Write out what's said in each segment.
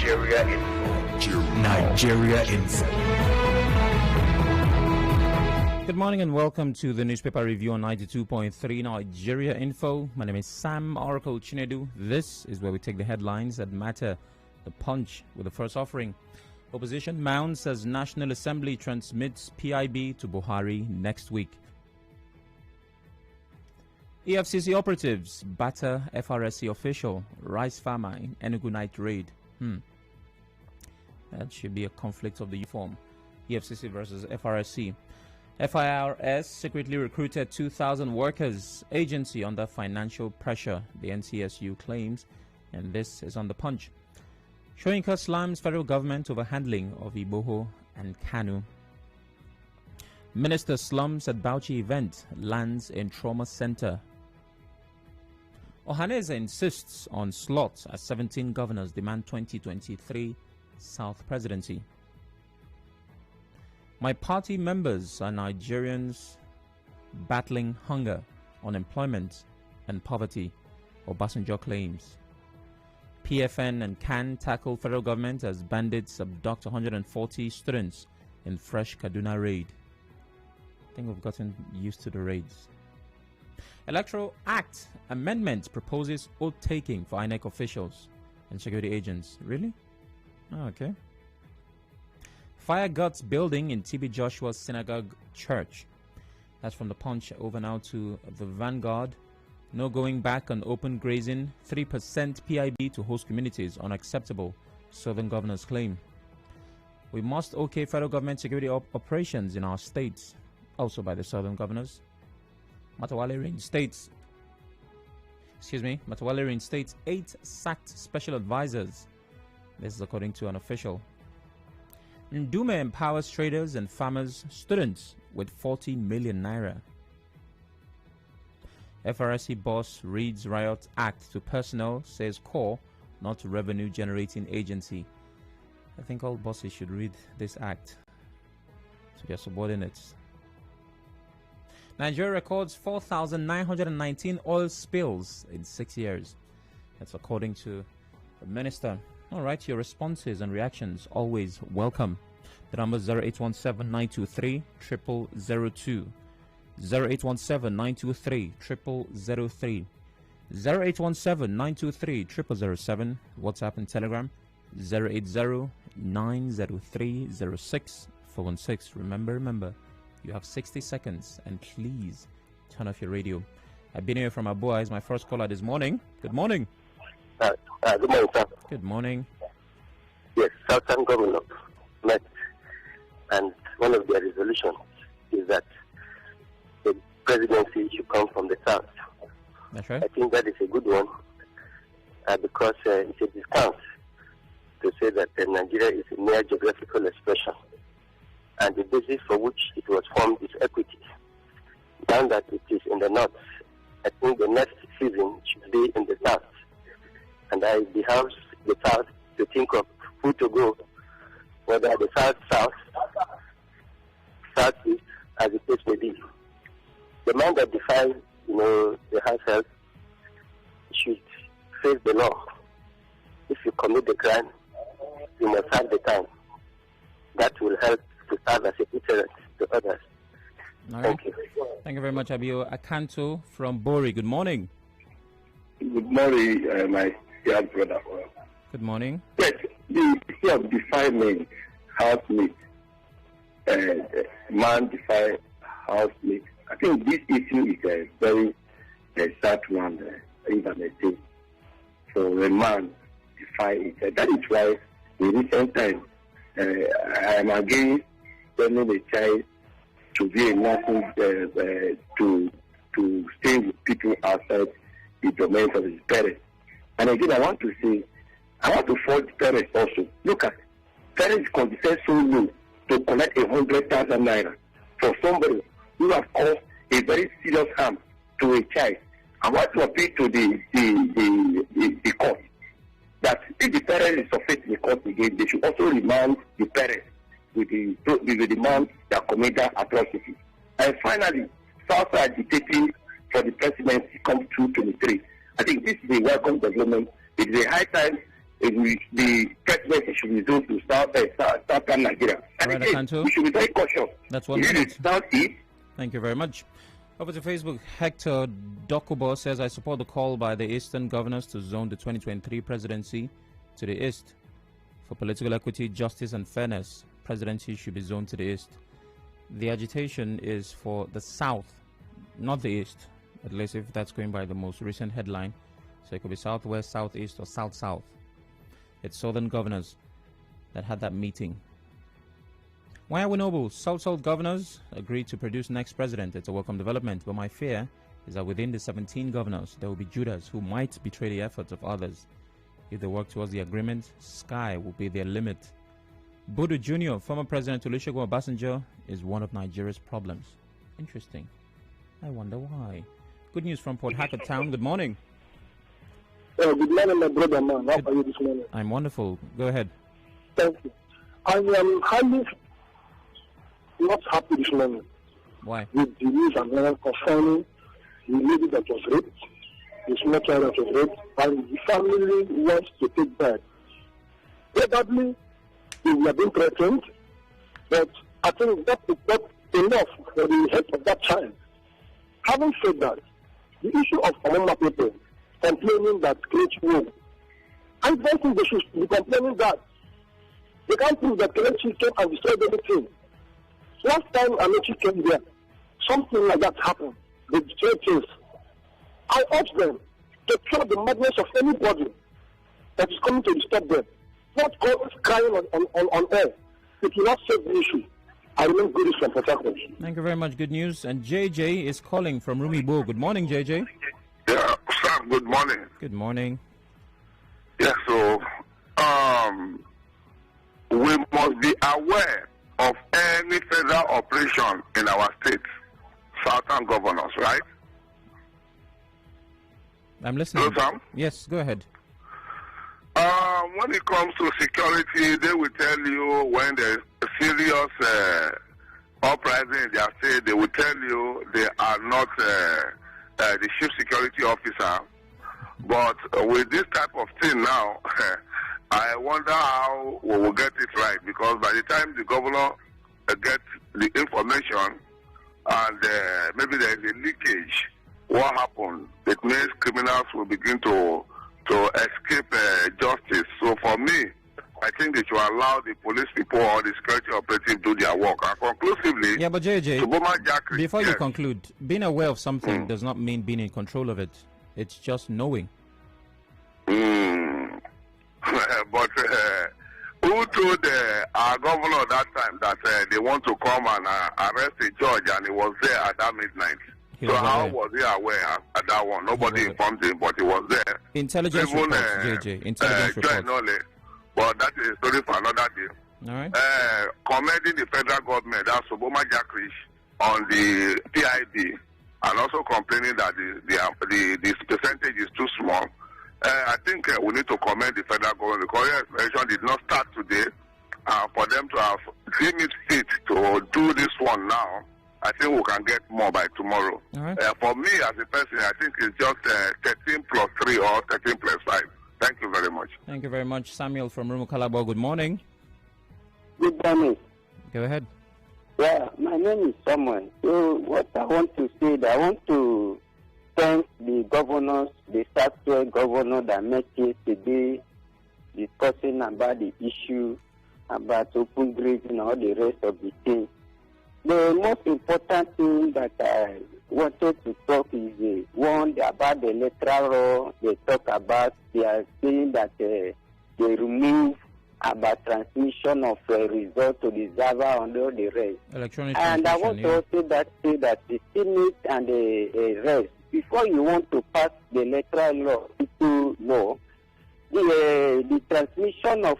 Nigeria Info. Good morning and welcome to the newspaper review on 92.3 Nigeria Info. My name is Sam Oracle Chinedu. This is where we take the headlines that matter. The Punch with the first offering. Opposition mounts as National Assembly transmits PIB to Buhari next week. EFCC operatives batter FRSC official. Rice farmer in Enugu night raid. That should be a conflict of the uniform. EFCC versus FRSC. FIRS secretly recruited 2,000 workers. Agency under financial pressure, the NCSU claims. And this is on the Punch. Shoyinka slams federal government over handling of Iboho and Kanu. Minister slums at Bauchi event lands in trauma center. Ohaneze insists on slots as 17 governors demand 2023 South presidency. My party members are Nigerians battling hunger, unemployment and poverty, Obasanjo claims. PFN and CAN tackle federal government as bandits abduct 140 students in fresh Kaduna raid. I think we've gotten used to the raids. Electoral Act amendment proposes oath-taking for INEC officials and security agents. Really? Oh, okay. Fire guts building in TB Joshua's synagogue church. That's from the Punch. Over now to the Vanguard. No going back on open grazing. 3% PIB to host communities. Unacceptable. Southern governors claim. We must okay federal government security operations in our states. Also by the Southern governors. Matawale reinstates 8 sacked special advisors. This is according to an official. Ndume empowers traders and farmers, students with 40 million naira. FRSC boss reads Riot Act to personnel, says core, not revenue generating agency. I think all bosses should read this act to their subordinates. Nigeria records 4,919 oil spills in 6 years. That's according to the minister. All right, your responses and reactions always welcome. The number is 0817-923-0002. 0817-923-0003. 0817-923-0007. WhatsApp and Telegram 080-903-06-416. Remember, you have 60 seconds and please turn off your radio. I've been here from Abua is my first caller this morning. Good morning. Good morning, sir. Good morning. Yes, Southern government met, and one of their resolutions is that the presidency should come from the South. That's right. I think that is a good one because it's a discount to say that Nigeria is a mere geographical expression, and the basis for which it was formed is equity. Now that it is in the North, I think the next season should be in the South. And I behoves the South to think of who to go, whether the South, Southeast, as the case may be. The man that defines, the house help should face the law. If you commit the crime, you must have the time. That will help to serve as a deterrent to others. All right. Thank you. Thank you very much, Abio Akanto from Bori. Good morning. Good morning, my dear brother. Good morning. Yes, the issue of defining housemate, man define housemate. I think this issue is a very sad one, if I may say. So a man define it. That is why in recent times, I am against telling a child to be a nothing, to stay with people outside the domain of his parents. And again, I want to fault parents also. Look at parents condescend so low to collect 100,000 naira for somebody who has caused a very serious harm to a child. I want to appeal to the court that if the parent is sufficient in the court again, they should also remand the parents with the demand that commit that atrocity. And finally, South agitating for the presidency come 2023. I think this is a welcome development. It is a high time the president should be zoned to southern Nigeria. And Right, again, we should be very cautious. That's 1 minute. Thank you very much. Over to Facebook, Hector Dokubo says, I support the call by the Eastern governors to zone the 2023 presidency to the East. For political equity, justice and fairness, presidency should be zoned to the East. The agitation is for the South, not the East, at least if that's going by the most recent headline. So it could be Southwest, Southeast, or South-South. It's Southern governors that had that meeting. Why are we noble? South governors agreed to produce next president. It's a welcome development, but my fear is that within the 17 governors, there will be Judas who might betray the efforts of others. If they work towards the agreement, sky will be their limit. Bodo Jr., former President Olusegun Obasanjo, is one of Nigeria's problems. Interesting. I wonder why. Good news from Port Harcourt Town. Good morning. Good morning, my brother, man. How are you this morning? I'm wonderful. Go ahead. Thank you. I am highly not happy this morning. Why? With the news and concerning the lady that was raped, the small child that was raped, and the family wants to take back. Probably they have been threatened, but I think that is not enough for the head of that child. Having said that, the issue of Amama people complaining that Kelechi won, I don't think they should be complaining that. They can't prove that Kelechi came and destroyed everything. Last time Amechi came there, something like that happened. They destroyed things. I urge them to kill the madness of anybody that is coming to disturb them. Not always crying on air. It will not save the issue. I remain good from Port Harcourt. Thank you very much. Good news. And JJ is calling from Rumibo. Good morning, JJ. Yeah, sir, good morning. Good morning. Yeah, so we must be aware of any federal operation in our state, southern governors, right? I'm listening. Hello, Sam? Yes, go ahead. When it comes to security, they will tell you when there's a serious uprising in their state, they will tell you they are not the chief security officer. But with this type of thing now, I wonder how we will get it right, because by the time the governor gets the information and maybe there is a leakage, what happened? It means criminals will begin to escape justice. So for me, I think they should allow the police people or the security operative do their work. And conclusively, yeah, but JJ, before you conclude, being aware of something does not mean being in control of it. It's just knowing. But who told our governor that time that they want to come and arrest a judge, and he was there at that midnight? So how was he aware at that one? Nobody informed him, but he was there. Intelligence reports, JJ. Intelligence reports. But that is a story for another day. All right. Commending the federal government, that's Obama Jackrish, on the PIB, and also complaining that the percentage is too small. I think we need to commend the federal government. The Korean election did not start today. For them to have deemed it fit to do this one now, I think we can get more by tomorrow. All right. For me as a person, I think it's just 13 plus 3 or 13 plus 5. Thank you very much. Thank you very much. Samuel from Rumukalabo, good morning. Good morning. Go ahead. Yeah, my name is Samuel. So what I want to say, I want to thank the governors, the Southwest governor that met yesterday discussing about the issue, about open grazing and all the rest of the things. The most important thing that I wanted to talk is one about the electoral law. They talk about, they are saying that they remove about transmission of result to the server and all the rest. Electronic and I want to also say that the Senate and the rest, before you want to pass the electoral law into law, the transmission of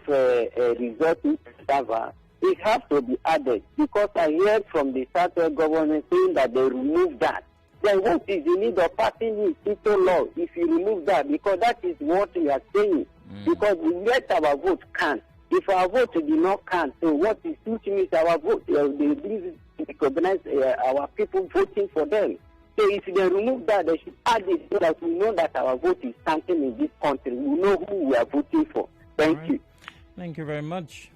result to the server, it has to be added, because I heard from the Southwest government saying that they remove that. Then what is the need of passing it into law if you remove that? Because that is what we are saying. Because we let our vote count. If our vote did not count, so what is which means our vote? They recognize our people voting for them. So if they remove that, they should add it so that we know that our vote is counting in this country. We know who we are voting for. Thank you. Thank you very much.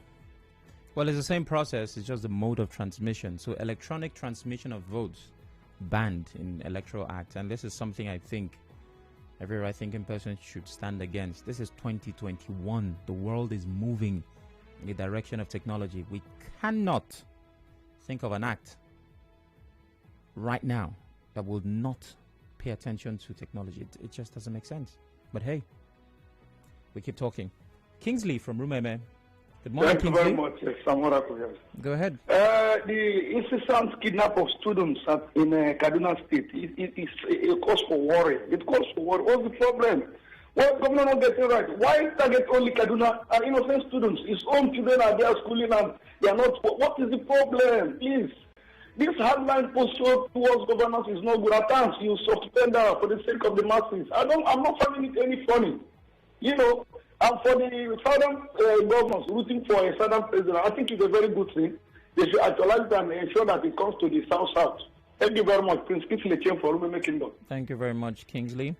Well, it's the same process. It's just the mode of transmission. So electronic transmission of votes banned in Electoral Act. And this is something I think every right-thinking person should stand against. This is 2021. The world is moving in the direction of technology. We cannot think of an act right now that will not pay attention to technology. It just doesn't make sense. But hey, we keep talking. Kingsley from Rumeme. Good morning, Kingsley. Thank you very much, Samora. Go ahead. The incessant kidnap of students in Kaduna State is a cause for worry. It calls for worry. What's the problem? What governor not getting right? Why target only Kaduna and innocent students? His own children are there schooling and they are not. What is the problem? Please. This hardline posture towards governance is not good. At times, you suspend for the sake of the masses. I'm not finding it any funny. You know, and for the southern governors rooting for a southern president, I think it's a very good thing. They should actualize it and ensure that it comes to the south. Thank you very much, Prince Kingsley for Rumeme Kingdom. Thank you very much, Kingsley.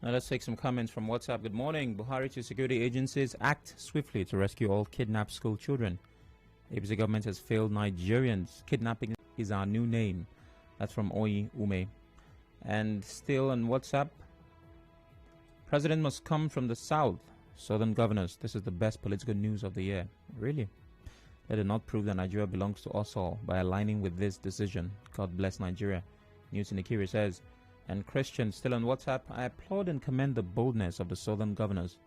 Now let's take some comments from WhatsApp. Good morning. Buhari to security agencies act swiftly to rescue all kidnapped school children. ABC government has failed Nigerians. Kidnapping is our new name. That's from Oyi Ume. And still on WhatsApp, president must come from the south. Southern governors, this is the best political news of the year. Really? Let it not prove that Nigeria belongs to us all by aligning with this decision. God bless Nigeria. News in Ikiri says, and Christian, still on WhatsApp, I applaud and commend the boldness of the southern governors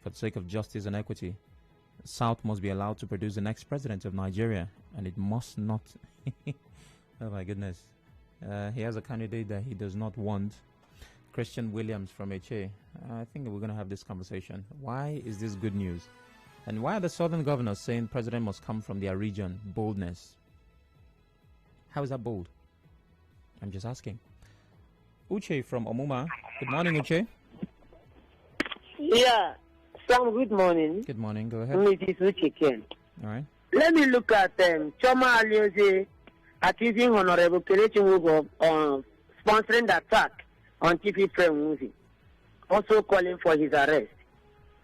for the sake of justice and equity. The South must be allowed to produce the next president of Nigeria, and it must not. Oh my goodness. He has a candidate that he does not want. Christian Williams from HA. I think we're going to have this conversation. Why is this good news? And why are the southern governors saying president must come from their region? Boldness. How is that bold? I'm just asking. Uche from Omuma. Good morning, Uche. Yeah. Sam, good morning. Good morning. Go ahead. It is Uche Ken. All right. Let me look at Choma Alioze accusing Honorable Kelechi Nwugo of sponsoring the attack on Chief Ifrem, also calling for his arrest.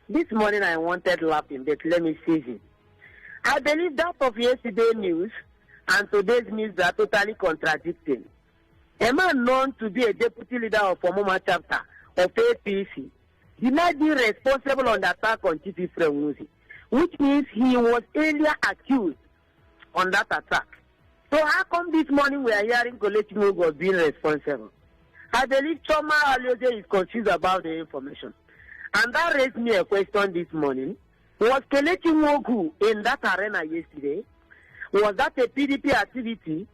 This morning I wanted laughing, but let me seize it. I believe that of yesterday's news and today's news are totally contradicting. A man known to be a deputy leader of Omuma chapter of APC denied being responsible on the attack on Chief Ifrem, which means he was earlier accused on that attack. So how come this morning we are hearing Kelechi Nwugo being responsible? I believe Choma Alioze is confused about the information. And that raised me a question this morning. Was Kelechi Nwugo in that arena yesterday? Was that a PDP activity?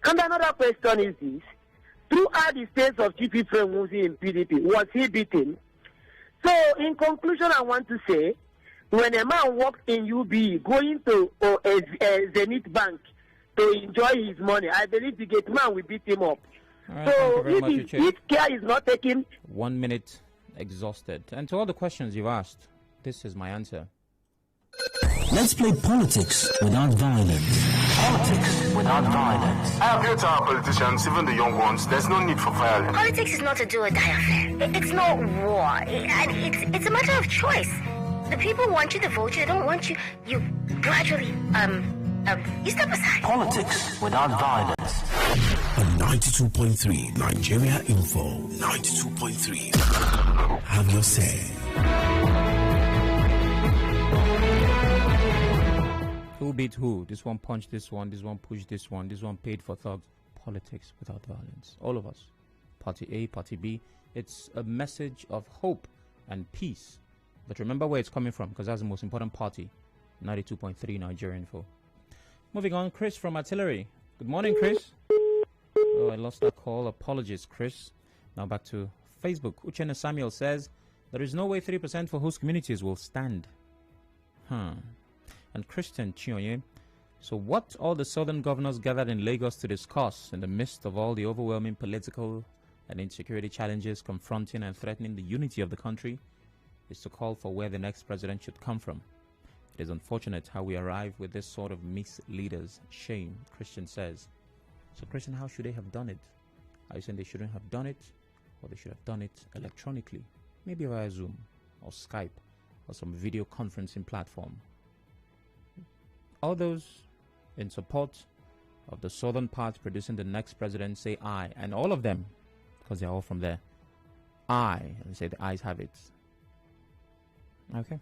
And another question is this. Throughout the states of Chief Ifrem in PDP, was he beaten? So in conclusion, I want to say, when a man walks in UB going to a Zenith Bank to enjoy his money, I believe the gate man will beat him up. Right, so if care is not taken. 1 minute exhausted. And to all the questions you've asked, this is my answer. Let's play politics without violence. Politics without violence. I appeal to our politicians, even the young ones, there's no need for violence. Politics is not a do or die affair. It's not war. It's a matter of choice. The people want you to vote, they don't want you. You gradually, you step aside. Politics without violence. On 92.3 Nigeria Info. 92.3. Have your say. Who beat who? This one punched this one pushed this one paid for thugs. Politics without violence. All of us. Party A, Party B. It's a message of hope and peace. But remember where it's coming from, because that's the most important party. 92.3 Nigeria Info. Moving on, Chris from Artillery. Good morning, Chris. Oh, I lost that call. Apologies, Chris. Now back to Facebook. Uchenna Samuel says, there is no way 3% for host communities will stand. And Christian Chionye. So what all the southern governors gathered in Lagos to discuss in the midst of all the overwhelming political and insecurity challenges confronting and threatening the unity of the country is to call for where the next president should come from. It is unfortunate how we arrive with this sort of misleaders. Shame, Christian says. So Christian, how should they have done it? Are you saying they shouldn't have done it? Or they should have done it electronically? Maybe via Zoom or Skype or some video conferencing platform. All those in support of the southern part producing the next president say aye, and all of them, because they're all from there, aye, and say the ayes have it. Okay.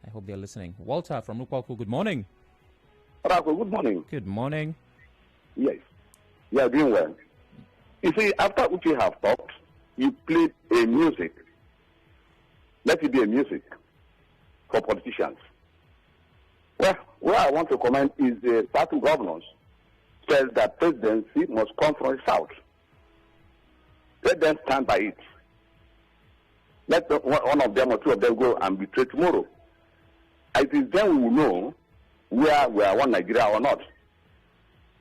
I hope they're listening. Walter from Ukwaku, good morning. Good morning. Good morning. Yes. You are doing well. You see, after we have talked, you played a music. Let it be a music for politicians. Well, where I want to comment is the certain governors says that presidency must come from the south. Let them stand by it. Let one of them or two of them go and betray tomorrow. I think then we will know where we are one Nigeria or not.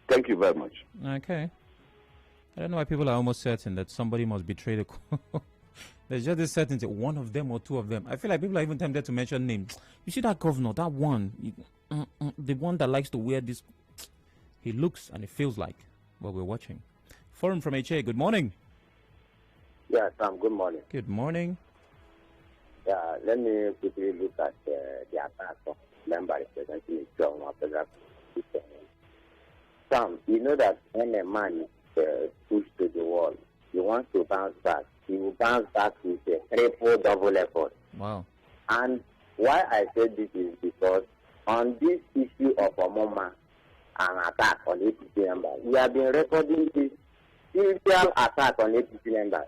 Thank you very much. Okay. I don't know why people are almost certain that somebody must betray the There's just this certainty, one of them or two of them. I feel like people are even tempted to mention names. You see that governor, that one, the one that likes to wear this, he looks and it feels like what we're watching. Forum from HA, good morning. Yeah, Sam, good morning. Good morning. Yeah, let me quickly look at the attack of member representing John Federal. Sam, you know that when a man is pushed to the wall, he wants to bounce back. He will bounce back with a triple double effort. Wow. And why I said this is because on this issue of Omoma, an attack on APC members, we have been recording this serial attack on APC members.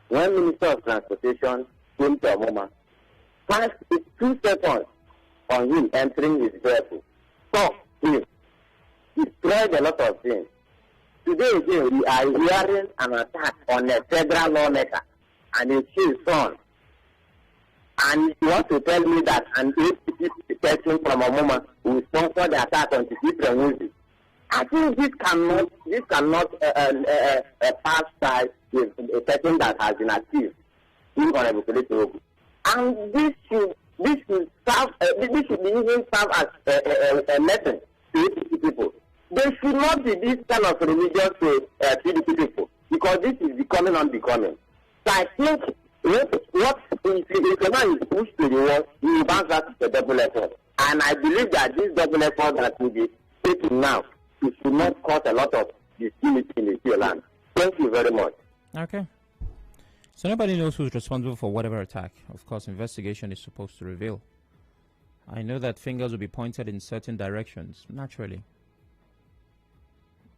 When Minister of Transportation came to Omoma, 2 seconds on him entering his vehicle, stopped him, destroyed a lot of things. Today again, we are hearing an attack on a federal lawmaker and his son. And you want to tell me that an APC person from Omoma will sponsor the attack on Titi Premuzi? I think this cannot pass by with a person that has been accused, Honorable Chinedu. And this should be even serve as a lesson to APC people. There should not be this kind of religious to PDP people, because this is becoming unbecoming. So I think if a man is pushed to the wall, he will bounce back to the double effort. And I believe that this double effort that will be taken now, it should not cause a lot of disunity in the Sioux land. Thank you very much. Okay. So nobody knows who's responsible for whatever attack. Of course, investigation is supposed to reveal. I know that fingers will be pointed in certain directions, naturally.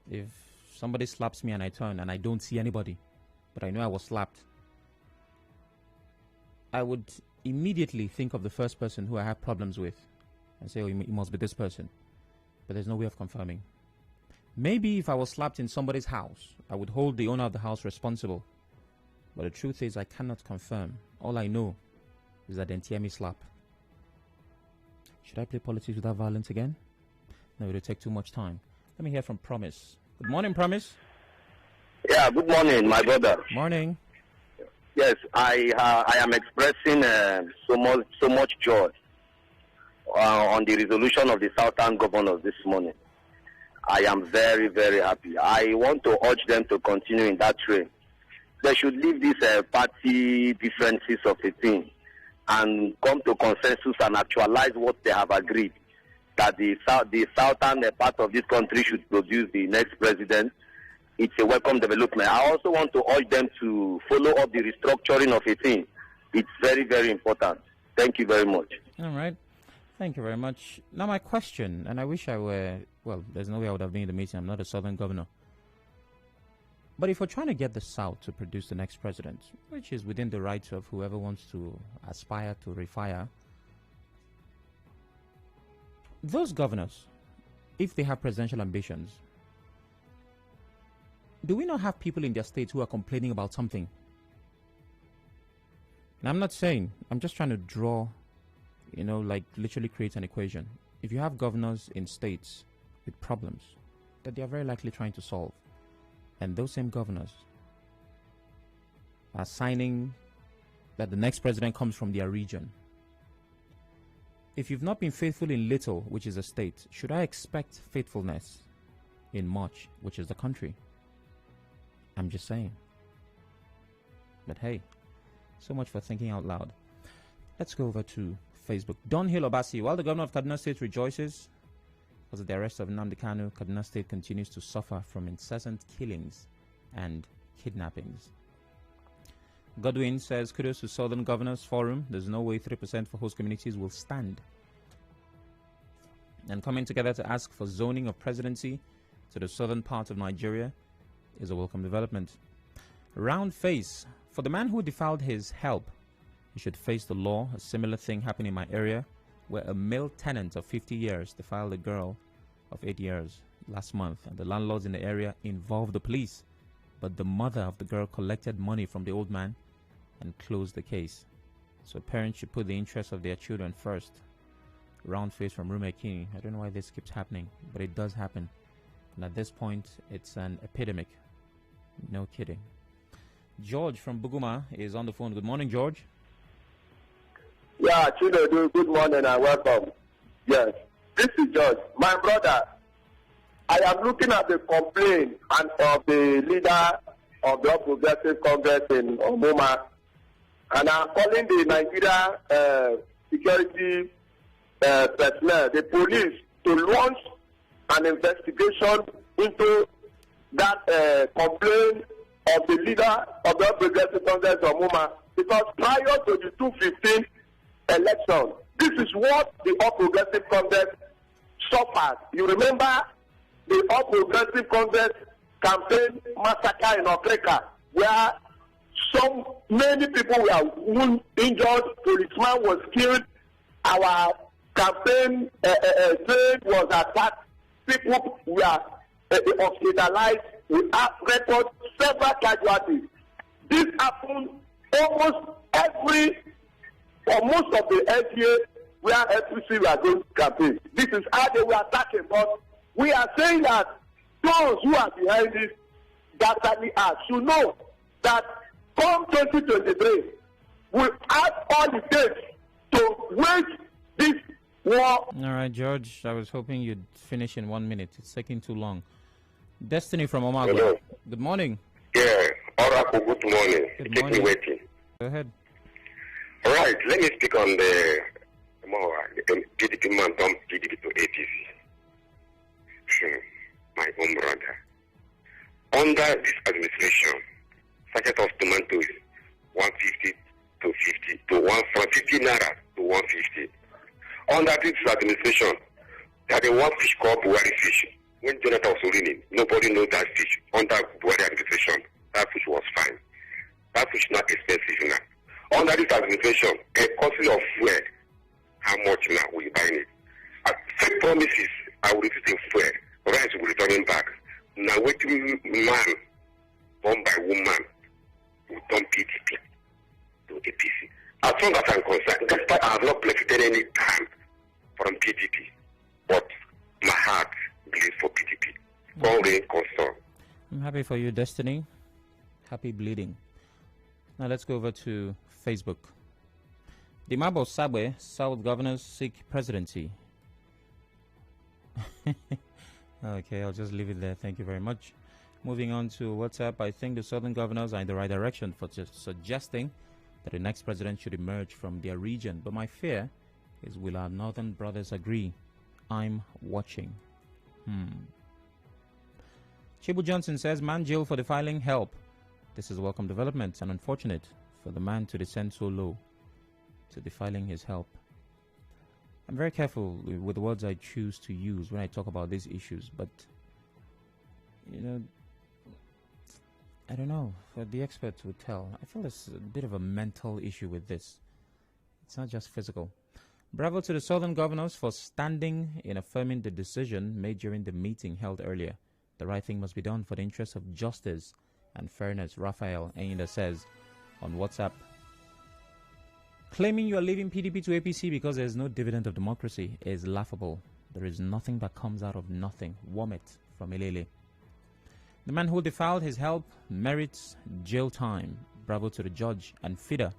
If somebody slaps me and I turn and I don't see anybody, but I know I was slapped, I would immediately think of the first person who I have problems with and say, oh, it must be this person. But there's no way of confirming. Maybe if I was slapped in somebody's house, I would hold the owner of the house responsible. But the truth is I cannot confirm. All I know is that they didn't hear me slap. Should I play politics without violence again? No, it'll take too much time. Let me hear from Promise. Good morning, Promise. Yeah, good morning, my brother. Morning. Yes, I am expressing so much joy on the resolution of the Southern governors this morning. I am very, very happy. I want to urge them to continue in that train. They should leave these party differences of a thing and come to consensus and actualize what they have agreed, that the southern part of this country should produce the next president. It's a welcome development. I also want to urge them to follow up the restructuring of a thing. It's very, very important. Thank you very much. All right. Thank you very much. Now my question, and I wish I were, well, there's no way I would have been in the meeting. I'm not a southern governor. But if we're trying to get the South to produce the next president, which is within the rights of whoever wants to aspire to refire, those governors, if they have presidential ambitions, do we not have people in their states who are complaining about something? And I'm not saying, I'm just trying to draw, like literally create an equation. If you have governors in states with problems that they are very likely trying to solve, and those same governors are signing that the next president comes from their region, if you've not been faithful in little, which is a state, should I expect faithfulness in much, which is the country? I'm just saying. But hey, so much for thinking out loud. Let's go over to Facebook. Don Hill Obasi. While the governor of Kaduna State rejoices because of the arrest of Nnamdi Kanu, Kaduna State continues to suffer from incessant killings and kidnappings. Godwin says, kudos to Southern Governors Forum. There's no way 3% for host communities will stand. And coming together to ask for zoning of presidency to the southern part of Nigeria is a welcome development. Round face. For the man who defiled his help, he should face the law. A similar thing happened in my area where a male tenant of 50 years defiled a girl of 8 years last month, and the landlords in the area involved the police. But the mother of the girl collected money from the old man and closed the case. So parents should put the interests of their children first. Round face from Rumekini. I don't know why this keeps happening, but it does happen. And at this point, it's an epidemic. No kidding. George from Buguma is on the phone. Good morning, George. Yeah, Chinedu, good morning and welcome. Yes, this is George. My brother, I am looking at the complaint and of the leader of the Progressive Congress in Omoma, and I'm calling the Nigeria security personnel, the police, to launch an investigation into that complaint of the leader of the Progressive Congress of Omoma, because prior to the 2015 election, this is what the All Progressive Congress suffered. You remember the All Progressive Congress campaign massacre in Africa, where many people were injured, policeman was killed, our campaign train was attacked, people were hospitalized, we have recorded several casualties. This happened almost for most of the SGA where FCC were going to campaign. This is how they were attacking, but we are saying that those who are behind this, that are, should know that come 2023, we have all the takes to wage this war. All right, George, I was hoping you'd finish in 1 minute. It's taking too long. Destiny from Omago. Hello. Good morning. Yeah, Oracle, good morning. Good Keep morning. me waiting. Go ahead. All right, let me speak on the PDP man dumped PDP to APC. My own brother. Under this administration, packet of tomatoes 150 to 50 to 1 from 50 naira to 150. Under this administration, that the one fish called Buhari fish. When Jonathan was ruling, nobody knows that fish. Under Buhari administration, that fish was fine. That fish not expensive now. Under this administration, a cost of fuel, how much now will you buy it? Fake promises, I will reduce the fuel, rice will return back. Now waiting man, born by woman, who don't PDP to APC. As long as I'm concerned, despite I have not benefited any time from PDP, but my heart bleeds for PDP. Only concern. I'm happy for you, Destiny. Happy bleeding. Now let's go over to Facebook. The Mabo Sabwe, South governors seek presidency. Okay, I'll just leave it there. Thank you very much. Moving on to WhatsApp, I think the Southern governors are in the right direction for just suggesting that the next president should emerge from their region. But my fear is, will our Northern brothers agree? I'm watching. Chibu Johnson says, man jailed for defiling help. This is a welcome development and unfortunate for the man to descend so low to defiling his help. I'm very careful with the words I choose to use when I talk about these issues, but, you know, I don't know. The experts would tell. I feel there's a bit of a mental issue with this. It's not just physical. Bravo to the Southern governors for standing in affirming the decision made during the meeting held earlier. The right thing must be done for the interest of justice and fairness, Raphael Ainda says on WhatsApp. Claiming you are leaving PDP to APC because there is no dividend of democracy is laughable. There is nothing that comes out of nothing. Womit from Ilele. The man who defiled his help merits jail time. Bravo to the judge and Fida.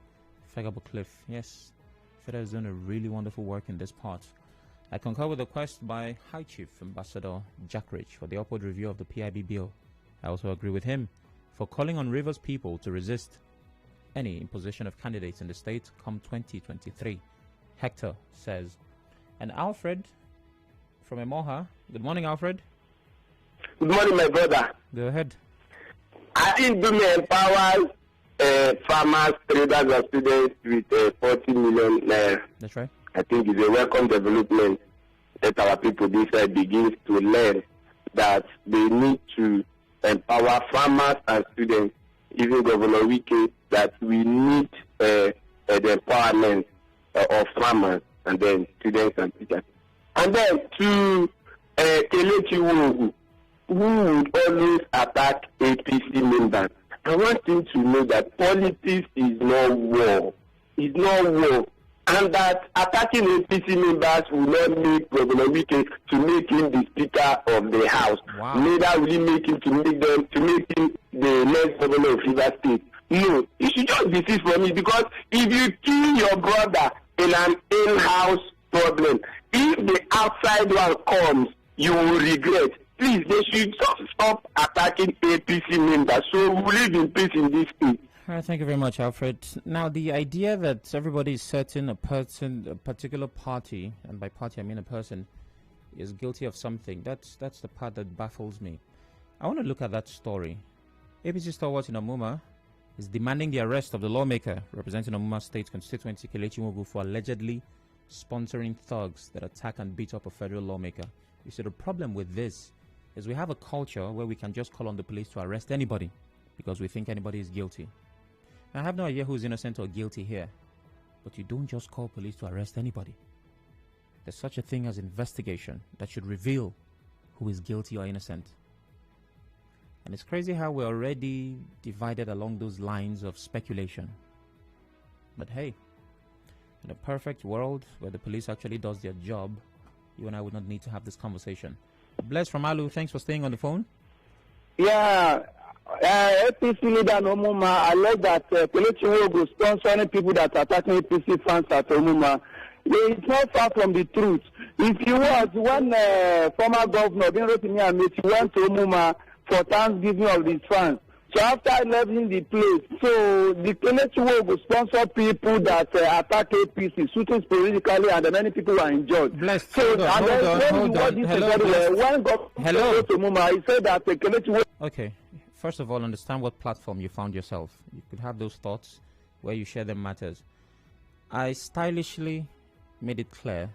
Fegable Cliff. Yes, Fida is doing a really wonderful work in this part. I concur with the request by High Chief Ambassador Jack Rich for the upward review of the PIB bill. I also agree with him for calling on Rivers people to resist any imposition of candidates in the state come 2023. Hector says. And Alfred from Emoha. Good morning, Alfred. Good morning, my brother. Go ahead. I think do me empower farmers, traders, and students with 40 million naira. That's right. I think it's a welcome development that our people this side begins to learn that they need to empower farmers and students. Even Governor Wike, that we need the empowerment of farmers and then students and teachers. And then to Kelechi Wogu, who would always attack APC members. I want him to know that politics is not war. It's not war. And that attacking APC members will not make Governor Wike to make him the Speaker of the House. Wow. Neither will he make him to make him the next governor of River State. No, you should just desist from it, because if you kill your brother in an in-house problem, if the outside one comes, you will regret. Please, they should stop attacking APC members so we live in peace in this state. All right, thank you very much, Alfred. Now, the idea that everybody is certain a particular party, and by party I mean a person, is guilty of something, that's the part that baffles me. I want to look at that story. APC stalwart in Amuma is demanding the arrest of the lawmaker representing Amuma State constituency, Kelechi Wogu, for allegedly sponsoring thugs that attack and beat up a federal lawmaker. You see, the problem with this is we have a culture where we can just call on the police to arrest anybody because we think anybody is guilty. I have no idea who's innocent or guilty here, but you don't just call police to arrest anybody. There's such a thing as investigation that should reveal who is guilty or innocent. And it's crazy how we're already divided along those lines of speculation. But hey, in a perfect world where the police actually does their job, you and I would not need to have this conversation. Bless from Alu, thanks for staying on the phone. Yeah, APC leader Omuma alleged that Kelechi Wogu sponsoring people that are attacking APC fans at Omuma. It's not far from the truth. If you was when former governor Rotimi Ameti went to Omuma for Thanksgiving of his fans, so after leaving the place, so the Kelechi Wogu sponsor people that attack APC, shooting politically, and many people are injured. Blessed. So Hold on. When governor went to Omuma, he said that Kelechi Wogu. Okay. First of all, understand what platform you found yourself. You could have those thoughts where you share them matters. I stylishly made it clear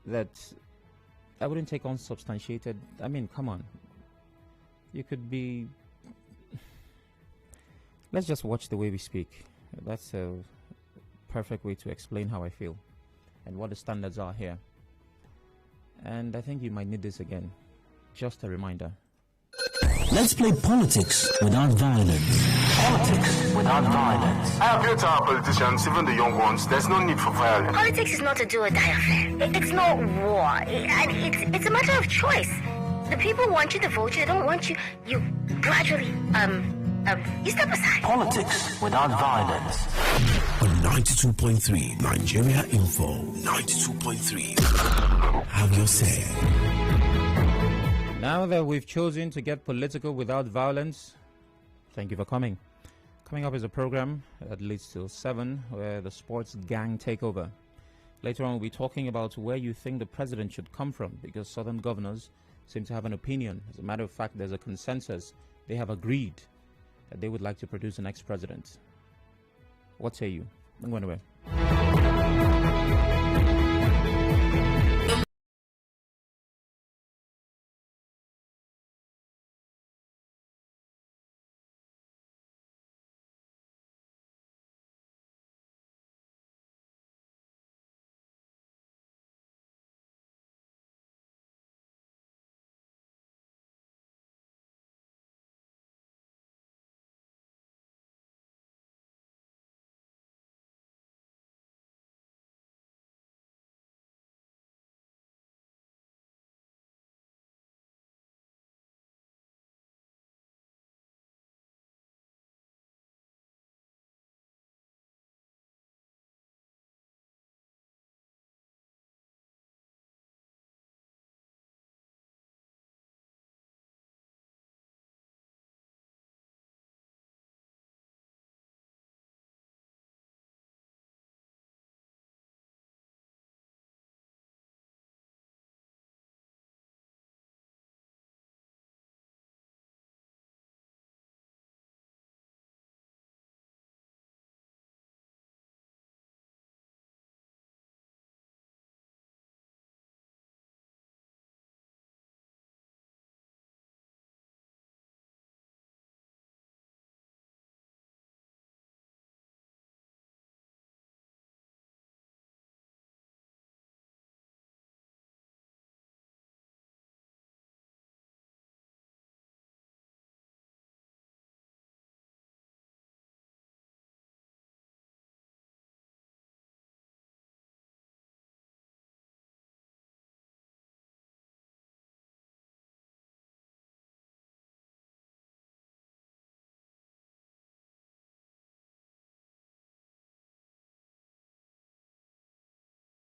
that I wouldn't take unsubstantiated. I mean, come on. You could be. Let's just watch the way we speak. That's a perfect way to explain how I feel and what the standards are here. And I think you might need this again. Just a reminder. Let's play politics without violence. Politics without violence. I appeal to our politicians, even the young ones, there's no need for violence. Politics is not a do or die affair. It's not war. It's a matter of choice. The people want you to vote you. They don't want you. You gradually, you step aside. Politics without violence. On 92.3 Nigeria Info. 92.3. Have your say. Now that we've chosen to get political without violence, thank you for coming. Coming up is a program that leads till 7, where the sports gang take over. Later on, we'll be talking about where you think the president should come from, because southern governors seem to have an opinion. As a matter of fact, there's a consensus. They have agreed that they would like to produce the next president. What say you? Don't go anywhere.